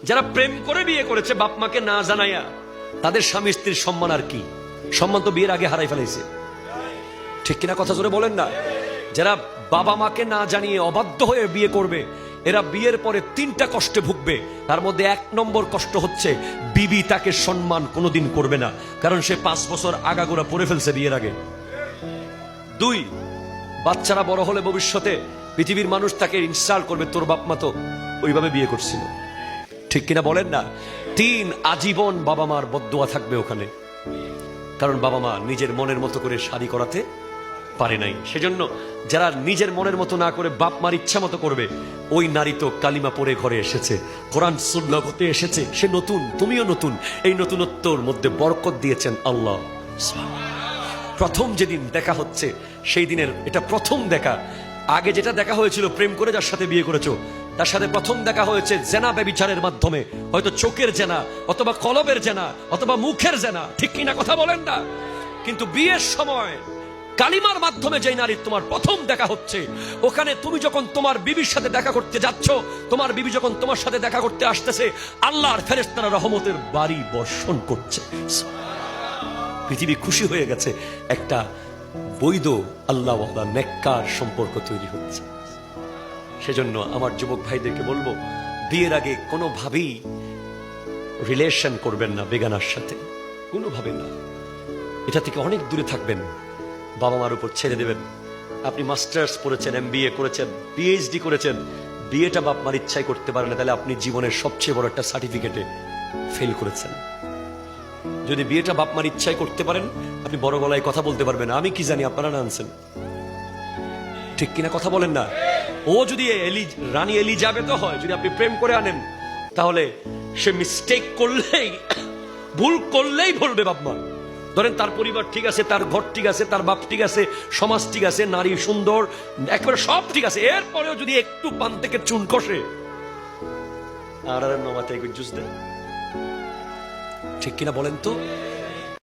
যারা প্রেম করে বিয়ে করেছে বাপ মাকে না জানাইয়া, তাদের স্বামী স্ত্রীর সম্মান আর কি? সম্মান তো বিয়ের আগে হারাই ফেলাইছে। ঠিক কিনা কথা জোরে বলেন না? যারা বাবা মাকে না জানিয়ে অবাধ্য হয়ে বিয়ে করবে, এরা বিয়ের পরে 3টা কষ্টে ভুগবে। তার মধ্যে 1 নম্বর কষ্ট হচ্ছে বিবি তাকে সম্মান কোনোদিন করবে না, কারণ সে 5 বছর আগাগোড়া পড়ে ফেলছে বিয়ের আগে। 2, বাচ্চারা বড় হলে ভবিষ্যতে পৃথিবীর মানুষ তাকে ইনসাল্ট করবে, তোর বাপ মা তো ওইভাবে বিয়ে করছিল। ঠিক কিনা বলেন না? 3, আজীবন বাবা মার বদদোয়া থাকবে ওখানে, কারণ বাবা মা নিজের মনের মতো করে শাদী করাতে পারে নাই। সেজন্য যারা নিজের মনের মতো না করে বাপ মার ইচ্ছা মতো করবে, ওই নারী তো কালিমা পড়ে ঘরে এসেছে, কোরআন সুন্নাহ হতে এসেছে, সে নতুন, তুমিও নতুন। এই নতুনত্বর মধ্যে বরকত দিয়েছেন আল্লাহ। প্রথম যেদিন দেখা হচ্ছে সেই দিনের এটা প্রথম দেখা। আগে যেটা দেখা হয়েছিল প্রেম করে যার সাথে বিয়ে করেছো, তার সাথে প্রথম দেখা হয়েছে জেনা ব্যভিচারের মাধ্যমে, হয়তো চোখের জেনা, অথবা কলবের জেনা, অথবা মুখের জেনা। ঠিক কিনা কথা বলেন না? কিন্তু বিয়ের সময় কালিমার মাধ্যমে যে নারী তোমার প্রথম দেখা হচ্ছে, ওখানে তুমি যখন তোমার বিবির সাথে দেখা করতে যাচ্ছ, তোমার বিবি যখন তোমার সাথে দেখা করতে আসতেছে, আল্লাহর ফেরেশতারা রহমতের বাড়ি বর্ষণ করছে। পৃথিবী খুশি হয়ে গেছে, একটা বৈধ আল্লাহ নেককার সম্পর্ক তৈরি হচ্ছে। সেজন্য আমার যুবক ভাইদেরকে বলবো, বিয়ের আগে কোনোভাবেই রিলেশন করবেন না বেগানার সাথে, কোনোভাবে না। এটা থেকে অনেক দূরে থাকবেন, বাবা মার উপর ছেড়ে দেবেন। আপনি মাস্টার্স পড়েছেন, MBA করেছেন, PhD করেছেন, বিয়েটা বাপ মার ইচ্ছায় করতে পারেন না, তাহলে আপনি জীবনের সবচেয়ে বড় একটা সার্টিফিকেটে ফেল করেছেন। যদি বিয়েটা বাপ মার ইচ্ছায় করতে পারেন, আপনি বড় গলায় কথা বলতে পারবেন, আমি কি জানি আপনারা না আনছেন। ঠিক কিনা কথা বলেন না? ও যদি রানী এলিজাবেথ হয়, যদি আপনি প্রেম করে আনেন, তাহলে সে মিস্টেক করলেই, ভুল করলেই বলবে বাপ মা। ধরেন তার পরিবার ঠিক আছে, তার ঘর ঠিক আছে, তার বাপ ঠিক আছে, সমাজ ঠিক আছে, নারী সুন্দর, একেবারে সব ঠিক আছে, এরপরেও যদি একটু পান থেকে চুন কষে আর নমাতে জুস দেয়, ঠিক কিনা বলেন তো?